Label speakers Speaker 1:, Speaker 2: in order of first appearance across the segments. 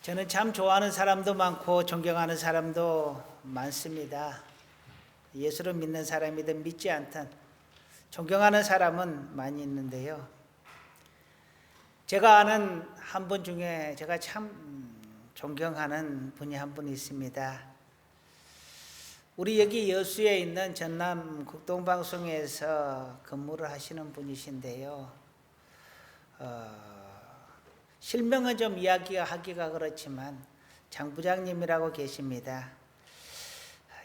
Speaker 1: 저는 참 좋아하는 사람도 많고 존경하는 사람도 많습니다. 예수를 믿는 사람이든 믿지 않든 존경하는 사람은 많이 있는데요. 제가 아는 한 분 중에 제가 참 존경하는 분이 한 분 있습니다. 우리 여기 여수에 있는 전남 극동방송에서 근무를 하시는 분이신데요. 실명은 좀 이야기하기가 그렇지만 장 부장님이라고 계십니다.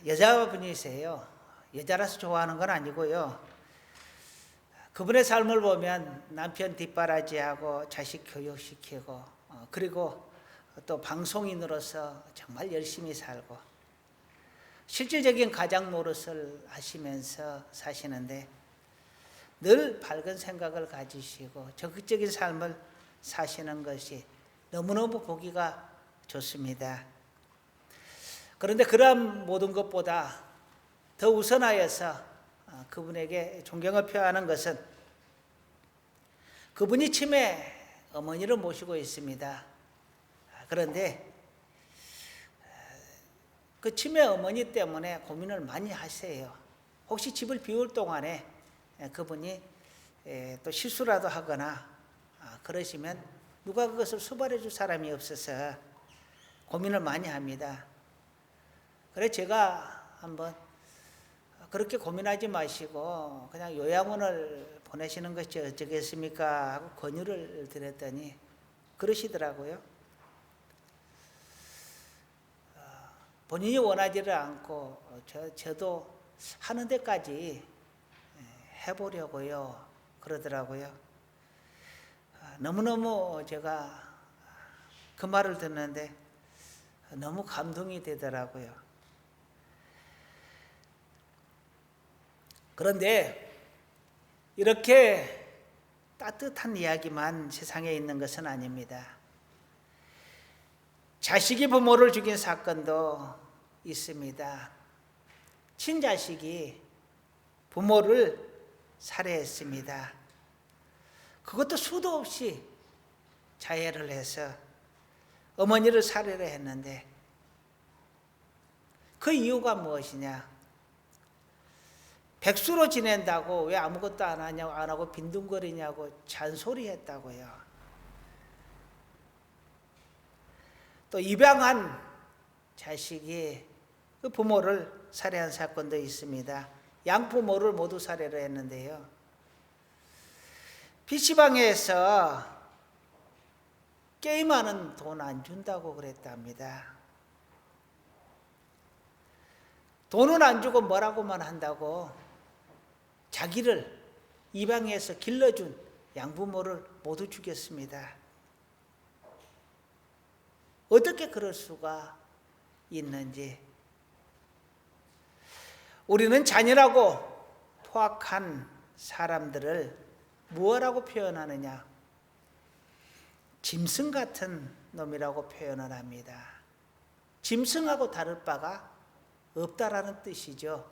Speaker 1: 여자분이세요. 여자라서 좋아하는 건 아니고요. 그분의 삶을 보면 남편 뒷바라지하고 자식 교육시키고 그리고 또 방송인으로서 정말 열심히 살고 실질적인 가장 노릇을 하시면서 사시는데 늘 밝은 생각을 가지시고 적극적인 삶을 사시는 것이 너무너무 보기가 좋습니다. 그런데 그러한 모든 것보다 더 우선하여서 그분에게 존경을 표하는 것은 그분이 치매 어머니를 모시고 있습니다. 그런데 그 치매 어머니 때문에 고민을 많이 하세요. 혹시 집을 비울 동안에 그분이 또 실수라도 하거나 그러시면 누가 그것을 수발해 줄 사람이 없어서 고민을 많이 합니다. 그래서 제가 한번 그렇게 고민하지 마시고 그냥 요양원을 보내시는 것이 어쩌겠습니까 하고 권유를 드렸더니 그러시더라고요. 본인이 원하지를 않고 저도 하는 데까지 해보려고요 그러더라고요. 너무너무 제가 그 말을 듣는데 너무 감동이 되더라고요. 그런데 이렇게 따뜻한 이야기만 세상에 있는 것은 아닙니다. 자식이 부모를 죽인 사건도 있습니다. 친자식이 부모를 살해했습니다. 그것도 수도 없이 자해를 해서 어머니를 살해를 했는데 그 이유가 무엇이냐? 백수로 지낸다고 왜 아무것도 안 하냐고 안 하고 빈둥거리냐고 잔소리했다고요. 또 입양한 자식이 그 부모를 살해한 사건도 있습니다. 양부모를 모두 살해를 했는데요. PC방에서 게임하는 돈 안 준다고 그랬답니다. 돈은 안 주고 뭐라고만 한다고 자기를 입양해서 길러준 양부모를 모두 죽였습니다. 어떻게 그럴 수가 있는지. 우리는 잔인하고 포악한 사람들을 무엇이라고 표현하느냐? 짐승 같은 놈이라고 표현을 합니다. 짐승하고 다를 바가 없다라는 뜻이죠.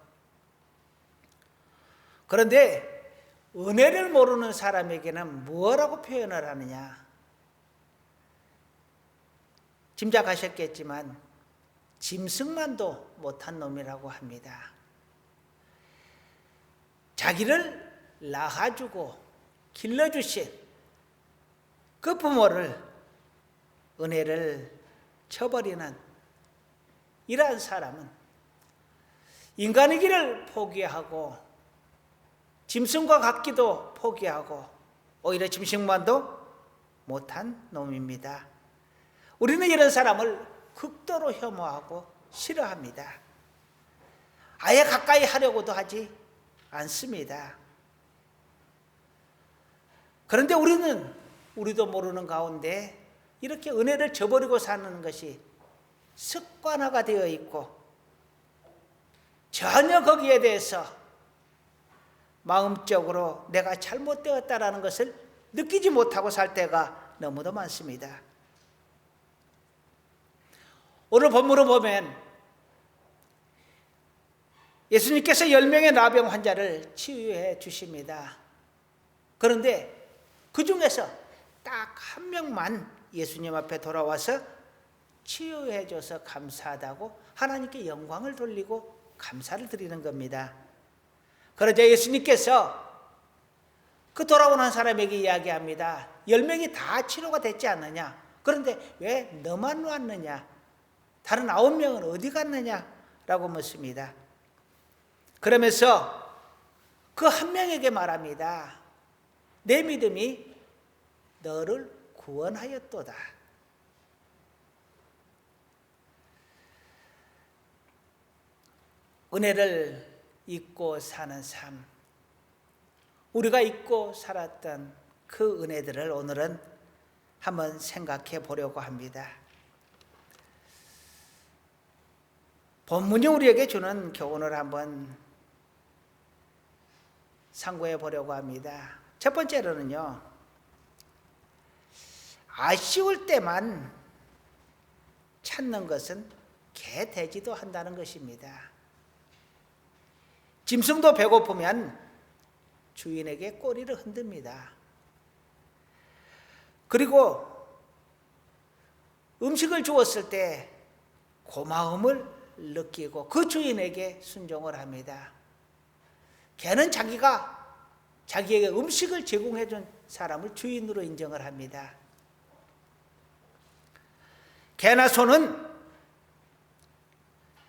Speaker 1: 그런데 은혜를 모르는 사람에게는 무엇이라고 표현을 하느냐? 짐작하셨겠지만 짐승만도 못한 놈이라고 합니다. 자기를 낳아주고 길러주신 그 부모를 은혜를 쳐버리는 이러한 사람은 인간의 길을 포기하고 짐승과 같기도 포기하고 오히려 짐승만도 못한 놈입니다. 우리는 이런 사람을 극도로 혐오하고 싫어합니다. 아예 가까이 하려고도 하지 않습니다. 그런데 우리도 모르는 가운데 이렇게 은혜를 저버리고 사는 것이 습관화가 되어 있고 전혀 거기에 대해서 마음적으로 내가 잘못되었다라는 것을 느끼지 못하고 살 때가 너무도 많습니다. 오늘 본문을 보면 예수님께서 10명의 나병 환자를 치유해 주십니다. 그런데 그 중에서 딱 한 명만 예수님 앞에 돌아와서 치유해줘서 감사하다고 하나님께 영광을 돌리고 감사를 드리는 겁니다. 그러자 예수님께서 그 돌아오는 사람에게 이야기합니다. 10명이 다 치료가 됐지 않느냐? 그런데 왜 너만 왔느냐? 다른 9명은 어디 갔느냐? 라고 묻습니다. 그러면서 그 한 명에게 말합니다. 내 믿음이 너를 구원하였도다. 은혜를 잊고 사는 삶, 우리가 잊고 살았던 그 은혜들을 오늘은 한번 생각해 보려고 합니다. 본문이 우리에게 주는 교훈을 한번 상고해 보려고 합니다. 첫 번째로는요, 아쉬울 때만 찾는 것은 개 되지도 한다는 것입니다. 짐승도 배고프면 주인에게 꼬리를 흔듭니다. 그리고 음식을 주었을 때 고마움을 느끼고 그 주인에게 순종을 합니다. 개는 자기에게 음식을 제공해 준 사람을 주인으로 인정을 합니다. 개나 소는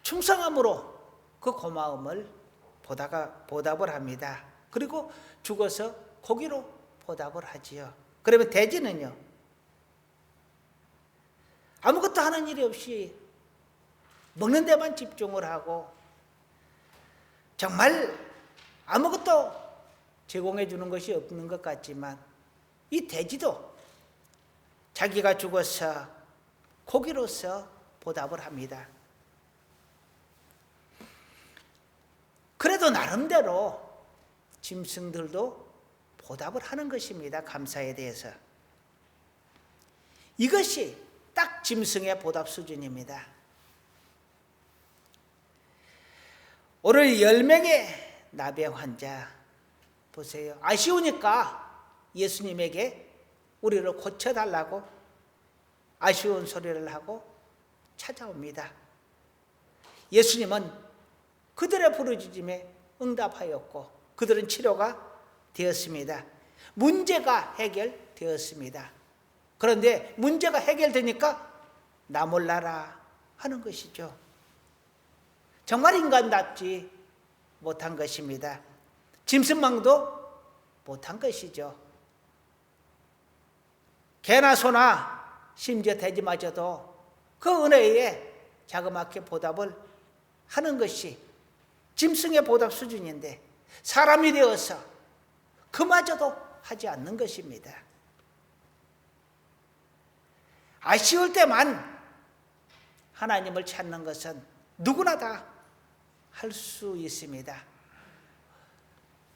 Speaker 1: 충성함으로 그 고마움을 보답을 합니다. 그리고 죽어서 고기로 보답을 하지요. 그러면 돼지는요, 아무것도 하는 일이 없이 먹는 데만 집중을 하고 정말 아무것도 제공해 주는 것이 없는 것 같지만 이 돼지도 자기가 죽어서 고기로서 보답을 합니다. 그래도 나름대로 짐승들도 보답을 하는 것입니다. 감사에 대해서. 이것이 딱 짐승의 보답 수준입니다. 오늘 10명의 나병 환자 보세요. 아쉬우니까 예수님에게 우리를 고쳐달라고 아쉬운 소리를 하고 찾아옵니다. 예수님은 그들의 부르짖음에 응답하였고 그들은 치료가 되었습니다. 문제가 해결되었습니다. 그런데 문제가 해결되니까 나 몰라라 하는 것이죠. 정말 인간답지 못한 것입니다. 짐승망도 못한 것이죠. 개나 소나 심지어 돼지마저도 그 은혜에 자그맣게 보답을 하는 것이 짐승의 보답 수준인데 사람이 되어서 그마저도 하지 않는 것입니다. 아쉬울 때만 하나님을 찾는 것은 누구나 다 할 수 있습니다.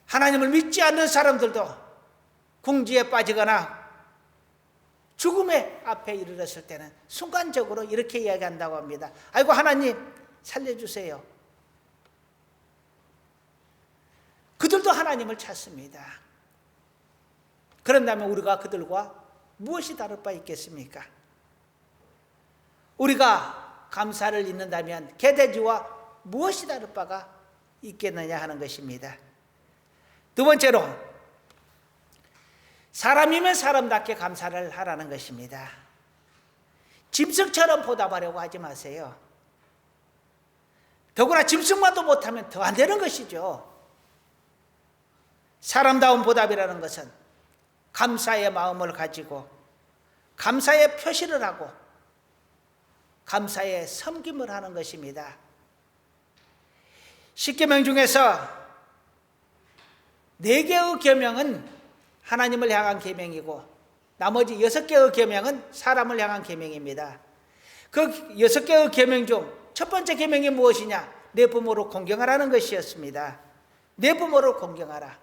Speaker 1: 하나님을 믿지 않는 사람들도 궁지에 빠지거나 죽음의 앞에 이르렀을 때는 순간적으로 이렇게 이야기한다고 합니다. 아이고 하나님 살려주세요. 그들도 하나님을 찾습니다. 그런다면 우리가 그들과 무엇이 다를 바 있겠습니까? 우리가 감사를 잊는다면 개돼지와 무엇이 다를 바가 있겠느냐 하는 것입니다. 두 번째로 사람이면 사람답게 감사를 하라는 것입니다. 짐승처럼 보답하려고 하지 마세요. 더구나 짐승만도 못하면 더 안 되는 것이죠. 사람다운 보답이라는 것은 감사의 마음을 가지고 감사의 표시를 하고 감사의 섬김을 하는 것입니다. 10계명 중에서 4개의 계명은 하나님을 향한 계명이고 나머지 6개의 계명은 사람을 향한 계명입니다. 그 6개의 계명 중 첫 번째 계명이 무엇이냐? 내 부모를 공경하라는 것이었습니다. 내 부모를 공경하라.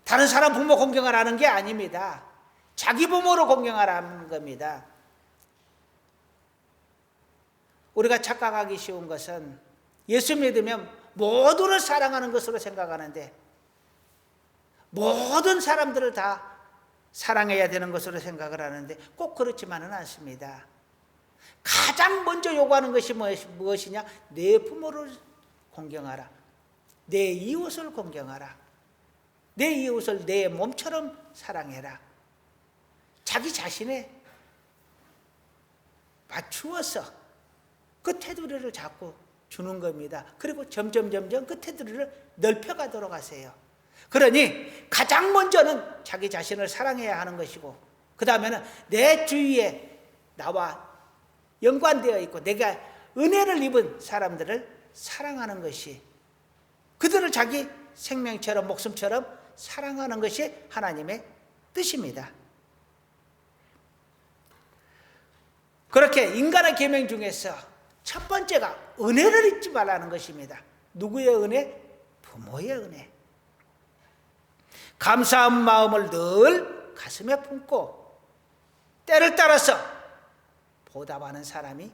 Speaker 1: 다른 사람 부모 공경하라는 게 아닙니다. 자기 부모를 공경하라는 겁니다. 우리가 착각하기 쉬운 것은 예수 믿으면 모두를 사랑하는 것으로 생각하는데 모든 사람들을 다 사랑해야 되는 것으로 생각을 하는데 꼭 그렇지만은 않습니다. 가장 먼저 요구하는 것이 무엇이냐? 내 부모를 공경하라. 내 이웃을 공경하라. 내 이웃을 내 몸처럼 사랑해라. 자기 자신에 맞추어서 그 테두리를 자꾸 주는 겁니다. 그리고 점점 그 테두리를 넓혀가도록 하세요. 그러니 가장 먼저는 자기 자신을 사랑해야 하는 것이고, 그 다음에는 내 주위에 나와 연관되어 있고 내가 은혜를 입은 사람들을 사랑하는 것이, 그들을 자기 생명처럼 목숨처럼 사랑하는 것이 하나님의 뜻입니다. 그렇게 인간의 계명 중에서 첫 번째가 은혜를 잊지 말라는 것입니다. 누구의 은혜? 부모의 은혜. 감사한 마음을 늘 가슴에 품고 때를 따라서 보답하는 사람이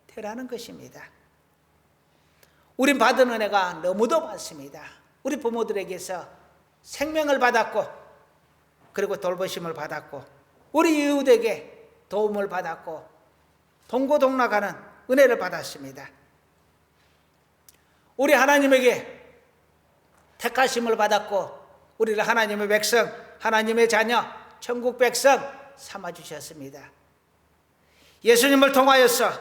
Speaker 1: 되라는 것입니다. 우린 받은 은혜가 너무도 많습니다. 우리 부모들에게서 생명을 받았고, 그리고 돌보심을 받았고, 우리 이웃에게 도움을 받았고, 동고동락하는 은혜를 받았습니다. 우리 하나님에게 택하심을 받았고, 우리를 하나님의 백성, 하나님의 자녀, 천국 백성 삼아주셨습니다. 예수님을 통하여서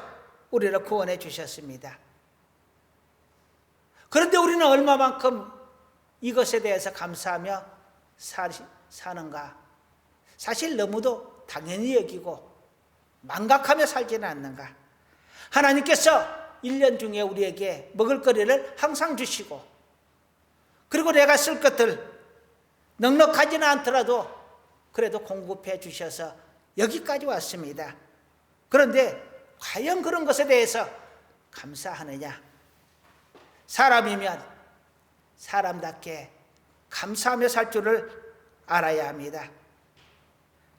Speaker 1: 우리를 구원해 주셨습니다. 그런데 우리는 얼마만큼 이것에 대해서 감사하며 사는가? 사실 너무도 당연히 여기고 망각하며 살지는 않는가? 하나님께서 1년 중에 우리에게 먹을거리를 항상 주시고, 그리고 내가 쓸 것들 넉넉하지는 않더라도 그래도 공급해 주셔서 여기까지 왔습니다. 그런데 과연 그런 것에 대해서 감사하느냐? 사람이면 사람답게 감사하며 살 줄을 알아야 합니다.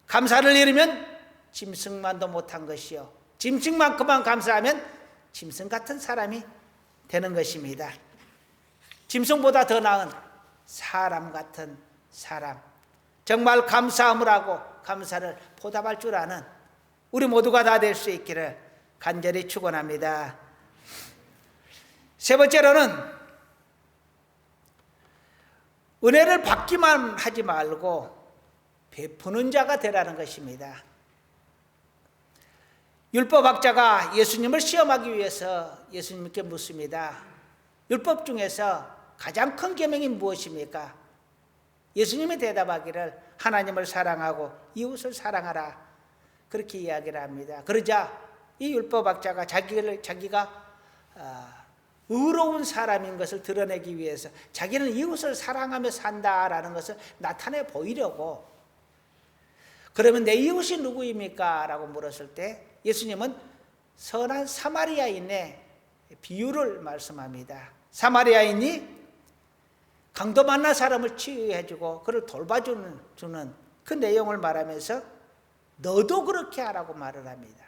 Speaker 1: 감사를 잃으면 짐승만도 못한 것이요, 짐승만큼만 감사하면 짐승 같은 사람이 되는 것입니다. 짐승보다 더 나은 사람 같은 사람, 정말 감사함을 하고 감사를 보답할 줄 아는 우리 모두가 다 될 수 있기를 간절히 축원합니다. 세 번째로는 은혜를 받기만 하지 말고 베푸는 자가 되라는 것입니다. 율법학자가 예수님을 시험하기 위해서 예수님께 묻습니다. 율법 중에서 가장 큰 계명이 무엇입니까? 예수님이 대답하기를 하나님을 사랑하고 이웃을 사랑하라, 그렇게 이야기를 합니다. 그러자 이 율법학자가 자기가 의로운 사람인 것을 드러내기 위해서 자기는 이웃을 사랑하며 산다라는 것을 나타내 보이려고, 그러면 내 이웃이 누구입니까? 라고 물었을 때 예수님은 선한 사마리아인의 비유를 말씀합니다. 사마리아인이 강도 만난 사람을 치유해주고 그를 돌봐주는 그 내용을 말하면서 너도 그렇게 하라고 말을 합니다.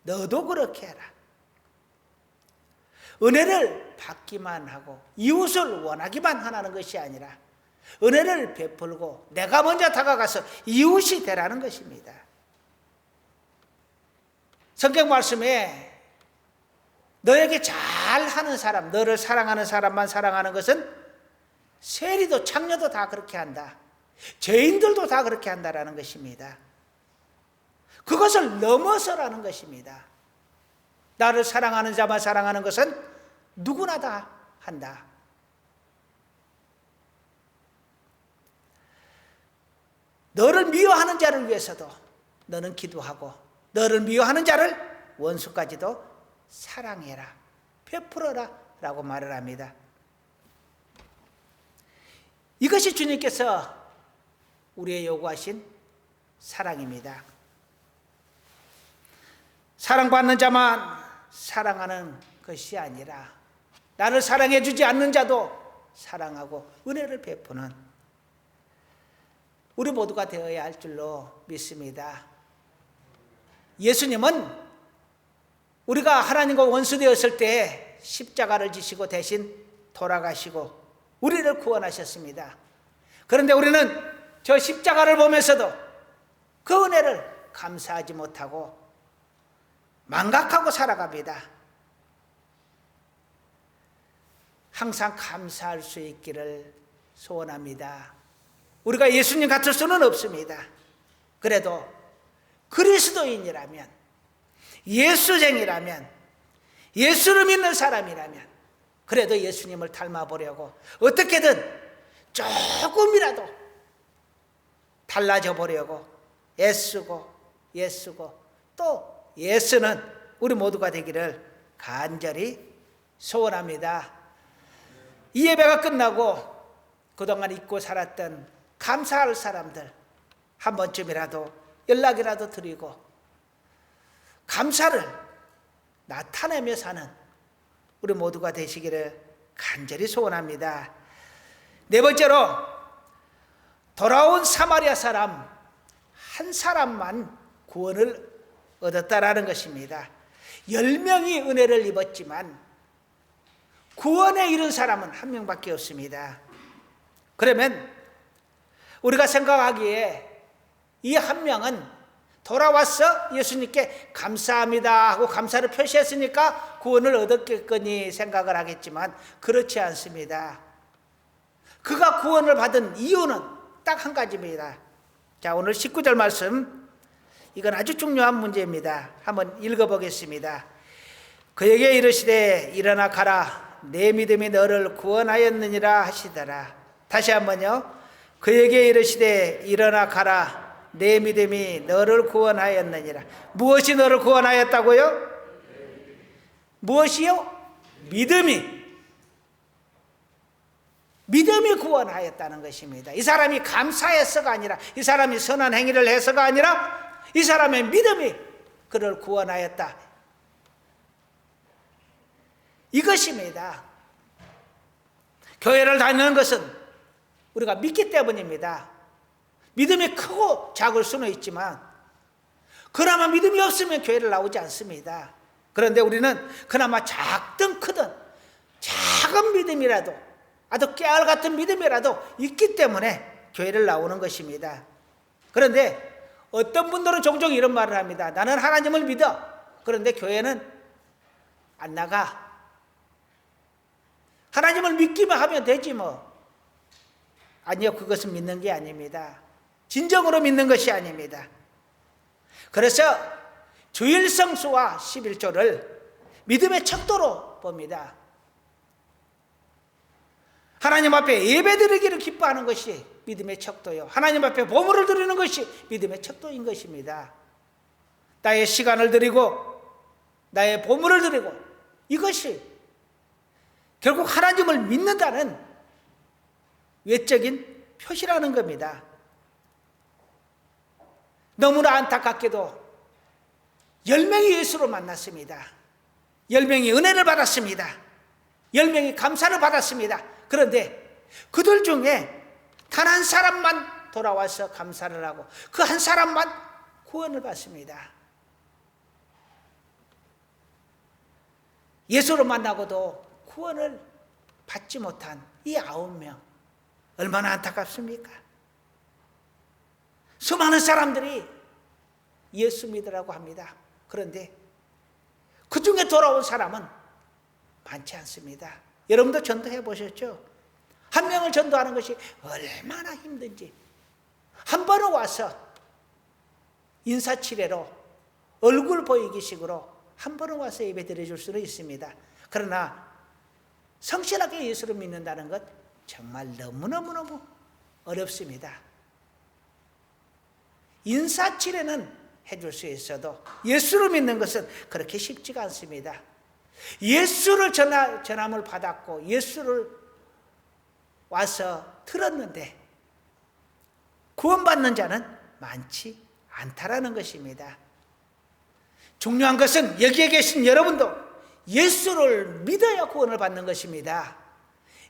Speaker 1: 너도 그렇게 해라. 은혜를 받기만 하고 이웃을 원하기만 하는 것이 아니라 은혜를 베풀고 내가 먼저 다가가서 이웃이 되라는 것입니다. 성경 말씀에 너에게 잘하는 사람, 너를 사랑하는 사람만 사랑하는 것은 세리도 창녀도 다 그렇게 한다, 죄인들도 다 그렇게 한다라는 것입니다. 그것을 넘어서라는 것입니다. 나를 사랑하는 자만 사랑하는 것은 누구나 다 한다. 너를 미워하는 자를 위해서도 너는 기도하고, 너를 미워하는 자를 원수까지도 사랑해라, 베풀어라 라고 말을 합니다. 이것이 주님께서 우리의 요구하신 사랑입니다. 사랑받는 자만 사랑하는 것이 아니라 나를 사랑해 주지 않는 자도 사랑하고 은혜를 베푸는 우리 모두가 되어야 할 줄로 믿습니다. 예수님은 우리가 하나님과 원수되었을 때 십자가를 지시고 대신 돌아가시고 우리를 구원하셨습니다. 그런데 우리는 저 십자가를 보면서도 그 은혜를 감사하지 못하고 망각하고 살아갑니다. 항상 감사할 수 있기를 소원합니다. 우리가 예수님 같을 수는 없습니다. 그래도 그리스도인이라면, 예수쟁이라면, 예수를 믿는 사람이라면 그래도 예수님을 닮아보려고 어떻게든 조금이라도 달라져 보려고 애쓰고 또 예수는 우리 모두가 되기를 간절히 소원합니다. 이 예배가 끝나고 그동안 잊고 살았던 감사할 사람들 한 번쯤이라도 연락이라도 드리고 감사를 나타내며 사는 우리 모두가 되시기를 간절히 소원합니다. 네 번째로, 돌아온 사마리아 사람 한 사람만 구원을 얻었다라는 것입니다. 10명이 은혜를 입었지만 구원에 이른 사람은 한 명밖에 없습니다. 그러면 우리가 생각하기에 이 한 명은 돌아와서 예수님께 감사합니다 하고 감사를 표시했으니까 구원을 얻었겠거니 생각을 하겠지만 그렇지 않습니다. 그가 구원을 받은 이유는 딱 한 가지입니다. 자, 오늘 19절 말씀, 이건 아주 중요한 문제입니다. 한번 읽어보겠습니다. 그에게 이르시되 일어나 가라, 내 믿음이 너를 구원하였느니라 하시더라. 다시 한번요. 그에게 이르시되 일어나 가라, 내 믿음이 너를 구원하였느니라. 무엇이 너를 구원하였다고요? 무엇이요? 믿음이 구원하였다는 것입니다. 이 사람이 감사해서가 아니라, 이 사람이 선한 행위를 해서가 아니라 이 사람의 믿음이 그를 구원하였다, 이것입니다. 교회를 다니는 것은 우리가 믿기 때문입니다. 믿음이 크고 작을 수는 있지만 그나마 믿음이 없으면 교회를 나오지 않습니다. 그런데 우리는 그나마 작든 크든 작은 믿음이라도, 아주 깨알 같은 믿음이라도 있기 때문에 교회를 나오는 것입니다. 그런데 어떤 분들은 종종 이런 말을 합니다. 나는 하나님을 믿어. 그런데 교회는 안 나가. 하나님을 믿기만 하면 되지 뭐. 아니요, 그것은 믿는 게 아닙니다. 진정으로 믿는 것이 아닙니다. 그래서 주일 성수와 11조를 믿음의 척도로 봅니다. 하나님 앞에 예배드리기를 기뻐하는 것이 믿음의 척도요, 하나님 앞에 보물을 드리는 것이 믿음의 척도인 것입니다. 나의 시간을 드리고 나의 보물을 드리고, 이것이 결국 하나님을 믿는다는 외적인 표시라는 겁니다. 너무나 안타깝게도 10명이 예수를 만났습니다. 10명이 은혜를 받았습니다. 10명이 감사를 받았습니다. 그런데 그들 중에 단 한 사람만 돌아와서 감사를 하고 그 한 사람만 구원을 받습니다. 예수를 만나고도 구원을 받지 못한 이 9명, 얼마나 안타깝습니까? 수많은 사람들이 예수 믿으라고 합니다. 그런데 그 중에 돌아온 사람은 많지 않습니다. 여러분도 전도해 보셨죠? 한 명을 전도하는 것이 얼마나 힘든지. 한 번은 와서 인사치레로 얼굴 보이기식으로 한 번은 와서 예배 드려줄 수는 있습니다. 그러나 성실하게 예수를 믿는다는 것 정말 너무너무너무 어렵습니다. 인사치레는 해줄 수 있어도 예수를 믿는 것은 그렇게 쉽지가 않습니다. 예수를 전함을 받았고 예수를 와서 들었는데 구원받는 자는 많지 않다라는 것입니다. 중요한 것은 여기에 계신 여러분도 예수를 믿어야 구원을 받는 것입니다.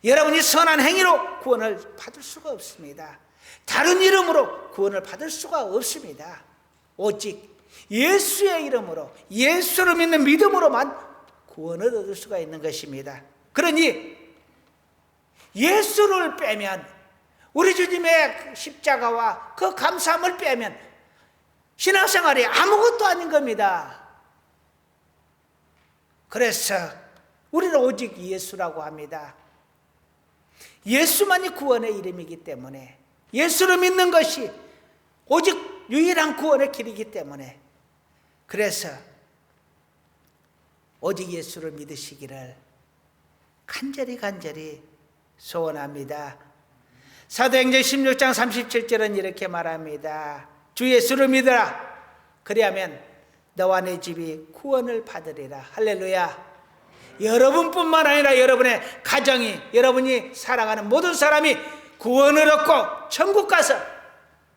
Speaker 1: 여러분이 선한 행위로 구원을 받을 수가 없습니다. 다른 이름으로 구원을 받을 수가 없습니다. 오직 예수의 이름으로, 예수를 믿는 믿음으로만 구원을 얻을 수가 있는 것입니다. 그러니 예수를 빼면, 우리 주님의 십자가와 그 감사함을 빼면 신앙생활이 아무것도 아닌 겁니다. 그래서 우리는 오직 예수라고 합니다. 예수만이 구원의 이름이기 때문에, 예수를 믿는 것이 오직 유일한 구원의 길이기 때문에, 그래서 오직 예수를 믿으시기를 간절히 소원합니다. 사도행전 16장 37절은 이렇게 말합니다. 주 예수를 믿으라. 그리하면 너와 내 집이 구원을 받으리라. 할렐루야. 여러분뿐만 아니라 여러분의 가정이, 여러분이 사랑하는 모든 사람이 구원을 얻고 천국 가서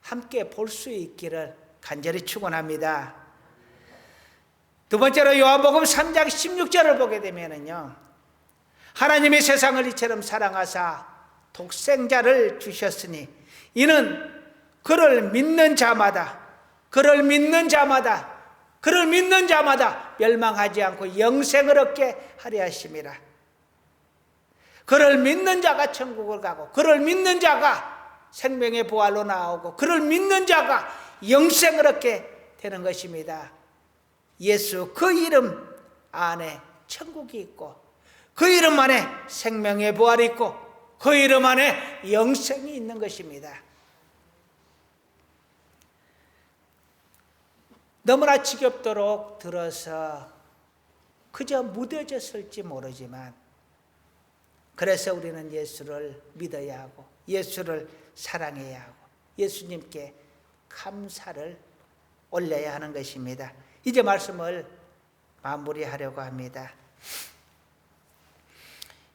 Speaker 1: 함께 볼 수 있기를 간절히 축원합니다. 두 번째로 요한복음 3장 16절을 보게 되면은요, 하나님이 세상을 이처럼 사랑하사 독생자를 주셨으니 이는 그를 믿는 자마다 멸망하지 않고 영생을 얻게 하려 하심이라. 그를 믿는 자가 천국을 가고, 그를 믿는 자가 생명의 부활로 나오고, 그를 믿는 자가 영생을 얻게 되는 것입니다. 예수 그 이름 안에 천국이 있고, 그 이름 안에 생명의 부활이 있고, 그 이름 안에 영생이 있는 것입니다. 너무나 지겹도록 들어서 그저 무뎌졌을지 모르지만, 그래서 우리는 예수를 믿어야 하고, 예수를 사랑해야 하고, 예수님께 감사를 올려야 하는 것입니다. 이제 말씀을 마무리하려고 합니다.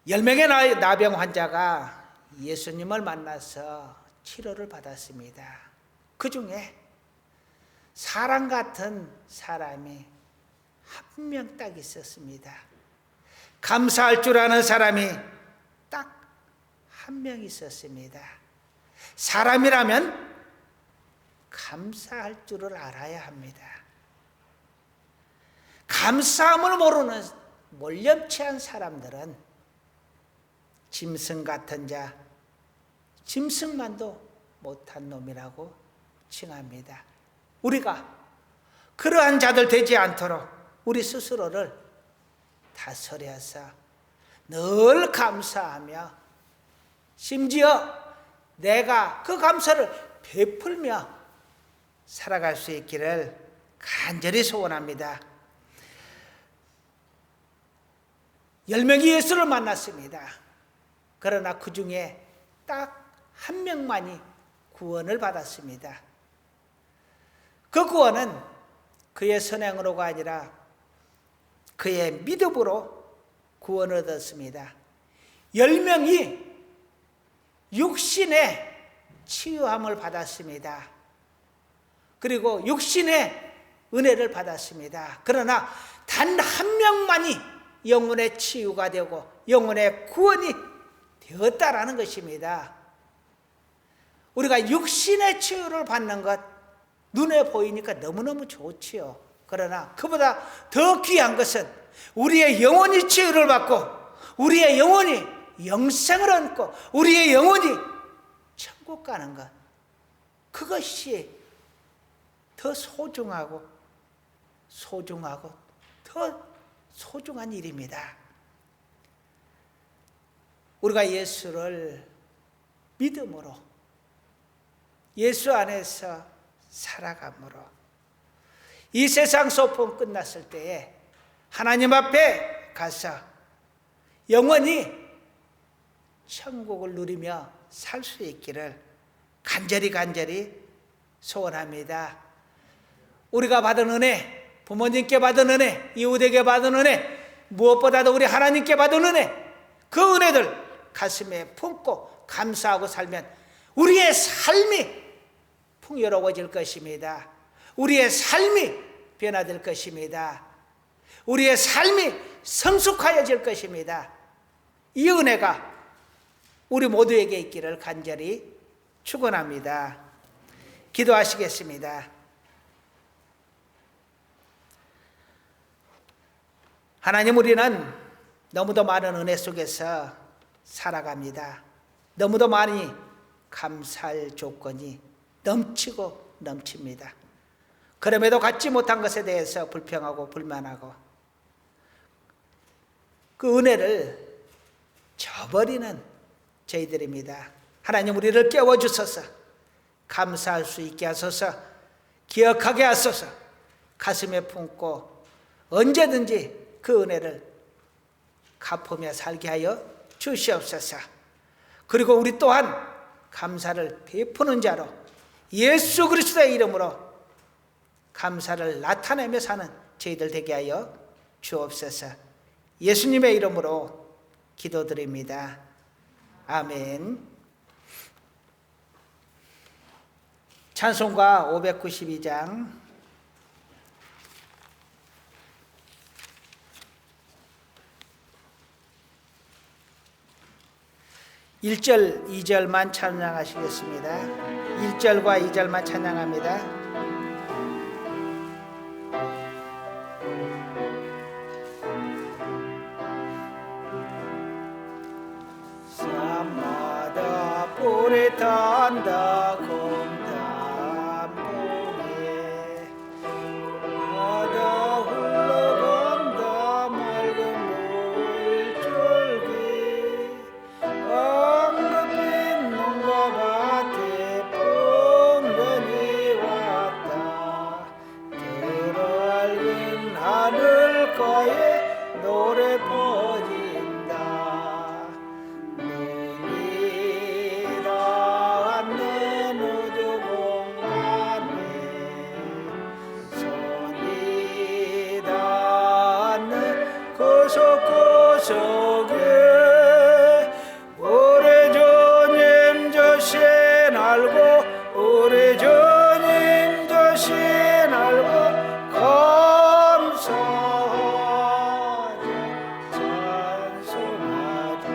Speaker 1: 10명의 나병 환자가 예수님을 만나서 치료를 받았습니다. 그 중에 사람 같은 사람이 한 명 딱 있었습니다. 감사할 줄 아는 사람이 딱 한 명 있었습니다. 사람이라면 감사할 줄을 알아야 합니다. 감사함을 모르는 몰염치한 사람들은 짐승 같은 자, 짐승만도 못한 놈이라고 칭합니다. 우리가 그러한 자들 되지 않도록 우리 스스로를 다스려서 늘 감사하며, 심지어 내가 그 감사를 베풀며 살아갈 수 있기를 간절히 소원합니다. 10명이 예수를 만났습니다. 그러나 그 중에 딱 한 명만이 구원을 받았습니다. 그 구원은 그의 선행으로가 아니라 그의 믿음으로 구원을 얻었습니다. 10명이 육신의 치유함을 받았습니다. 그리고 육신의 은혜를 받았습니다. 그러나 단 한 명만이 영혼의 치유가 되고 영혼의 구원이 되었다라는 것입니다. 우리가 육신의 치유를 받는 것 눈에 보이니까 너무너무 좋지요. 그러나 그보다 더 귀한 것은 우리의 영혼이 치유를 받고, 우리의 영혼이 영생을 얻고, 우리의 영혼이 천국 가는 것, 그것이 더 소중하고 더 소중한 일입니다. 우리가 예수를 믿음으로, 예수 안에서 살아감으로 이 세상 소풍 끝났을 때에 하나님 앞에 가서 영원히 천국을 누리며 살 수 있기를 간절히 소원합니다. 우리가 받은 은혜, 부모님께 받은 은혜, 이웃에게 받은 은혜, 무엇보다도 우리 하나님께 받은 은혜, 그 은혜들 가슴에 품고 감사하고 살면 우리의 삶이 풍요로워질 것입니다. 우리의 삶이 변화될 것입니다. 우리의 삶이 성숙하여질 것입니다. 이 은혜가 우리 모두에게 있기를 간절히 축원합니다. 기도하시겠습니다. 하나님, 우리는 너무도 많은 은혜 속에서 살아갑니다. 너무도 많이 감사할 조건이 넘치고 넘칩니다. 그럼에도 갖지 못한 것에 대해서 불평하고 불만하고, 그 은혜를 저버리는 저희들입니다. 하나님 우리를 깨워주소서. 감사할 수 있게 하소서. 기억하게 하소서. 가슴에 품고 언제든지 그 은혜를 갚으며 살게 하여 주시옵소서. 그리고 우리 또한 감사를 베푸는 자로 예수 그리스도의 이름으로 감사를 나타내며 사는 저희들 되게 하여 주옵소서. 예수님의 이름으로 기도드립니다. 아멘. 찬송가 592장 1절, 2절만 찬양하시겠습니다. 1절과 2절만 찬양합니다. 산마다 뿔이 탄다 곰탕봉에 바다 흘러간다 맑은 물줄기 황금빛 농가 밭에 풍년이 왔다 들어앉은 하늘가에 노래 퍼진다 눈이 닿는 우주 공간에 손이 닿는 구석구석에 오래전임 저신 알고 오래전임 저신 알고 감사하자 찬송하자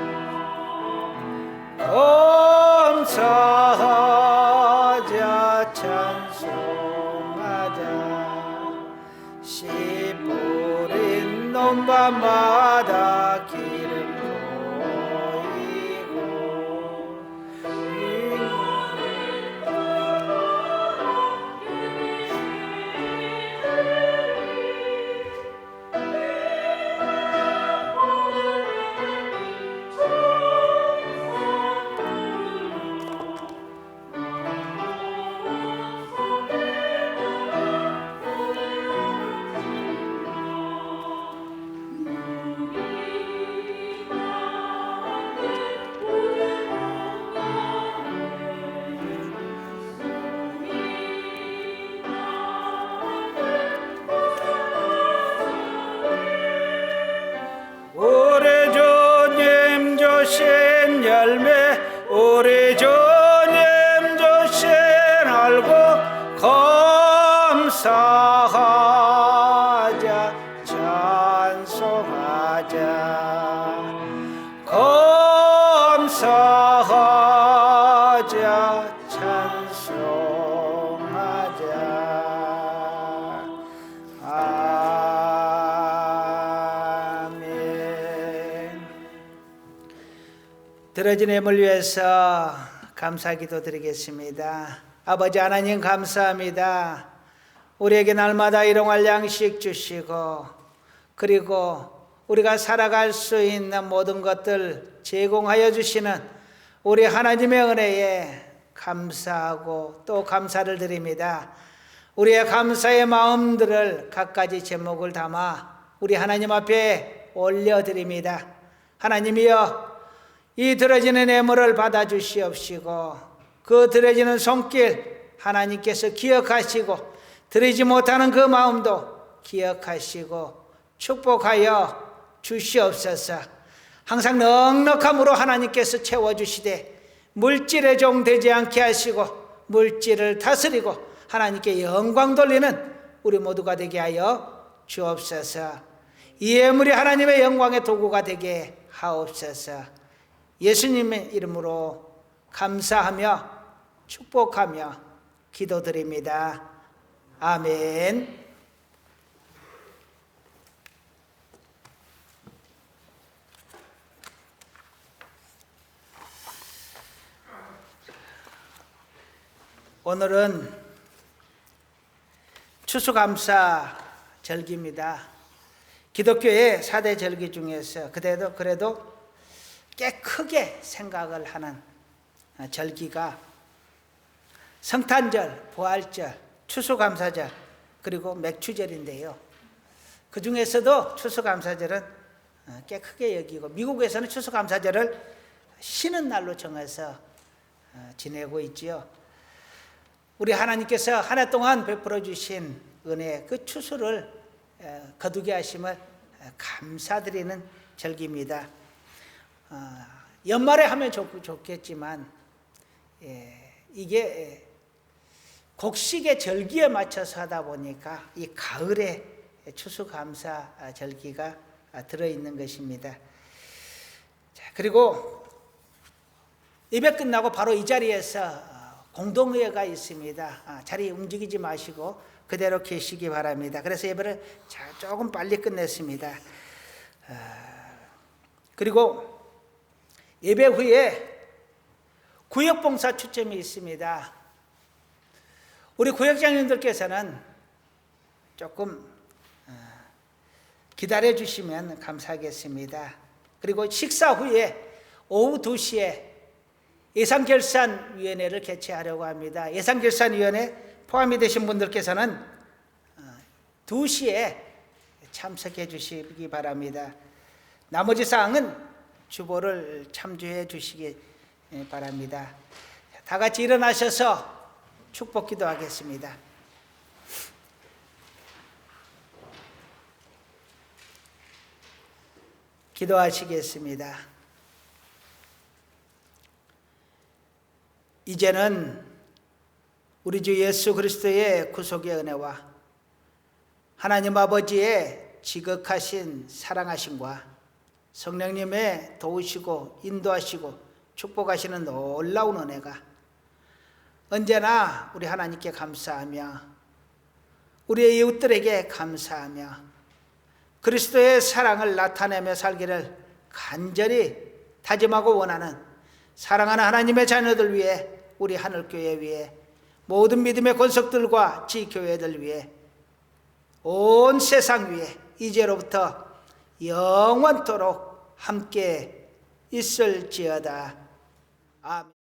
Speaker 1: 감사하자 찬송하자 씨 뿌린 논밭마다 기름 보이고 오래전임 저신 열매 오래전임 저신 알고 감사하자 찬송하자 감사하자 찬송하자 아멘. 들어진 예물 위해서 감사기도 드리겠습니다. 아버지 하나님 감사합니다. 우리에게 날마다 일용할 양식 주시고 그리고 우리가 살아갈 수 있는 모든 것들 제공하여 주시는 우리 하나님의 은혜에 감사하고 또 감사를 드립니다. 우리의 감사의 마음들을 갖가지 제목을 담아 우리 하나님 앞에 올려드립니다. 하나님이여 이 드려지는 예물을 받아주시옵시고 그 드려지는 손길 하나님께서 기억하시고 드리지 못하는 그 마음도 기억하시고 축복하여 주시옵소서. 항상 넉넉함으로 하나님께서 채워주시되 물질의 종 되지 않게 하시고 물질을 다스리고 하나님께 영광 돌리는 우리 모두가 되게 하여 주옵소서. 이 예물이 하나님의 영광의 도구가 되게 하옵소서. 예수님의 이름으로 감사하며 축복하며 기도드립니다. 아멘. 오늘은 추수감사 절기입니다. 기독교의 4대 절기 중에서 그래도 꽤 크게 생각을 하는 절기가 성탄절, 부활절, 추수감사절, 그리고 맥추절인데요. 그 중에서도 추수감사절은 꽤 크게 여기고, 미국에서는 추수감사절을 쉬는 날로 정해서 지내고 있지요. 우리 하나님께서 한 해 동안 베풀어 주신 은혜, 그 추수를 거두게 하심을 감사드리는 절기입니다. 연말에 하면 좋겠지만 이게 곡식의 절기에 맞춰서 하다 보니까 이 가을에 추수감사 절기가 들어있는 것입니다. 자, 그리고 예배 끝나고 바로 이 자리에서 공동회가 있습니다. 자리 움직이지 마시고 그대로 계시기 바랍니다. 그래서 예배를 조금 빨리 끝냈습니다. 그리고 예배 후에 구역봉사 추첨이 있습니다. 우리 구역장님들께서는 조금 기다려 주시면 감사하겠습니다. 그리고 식사 후에 오후 2시에 예산결산위원회를 개최하려고 합니다. 예산결산위원회 포함이 되신 분들께서는 2시에 참석해 주시기 바랍니다. 나머지 사항은 주보를 참조해 주시기 바랍니다. 다 같이 일어나셔서 축복 기도하겠습니다. 기도하시겠습니다. 이제는 우리 주 예수 그리스도의 구속의 은혜와 하나님 아버지의 지극하신 사랑하심과 성령님의 도우시고 인도하시고 축복하시는 놀라운 은혜가 언제나 우리 하나님께 감사하며 우리의 이웃들에게 감사하며 그리스도의 사랑을 나타내며 살기를 간절히 다짐하고 원하는 사랑하는 하나님의 자녀들 위해, 우리 하늘교회 위해, 모든 믿음의 권속들과 지교회들 위해, 온 세상 위에 이제로부터 영원토록 함께 있을지어다. 아멘.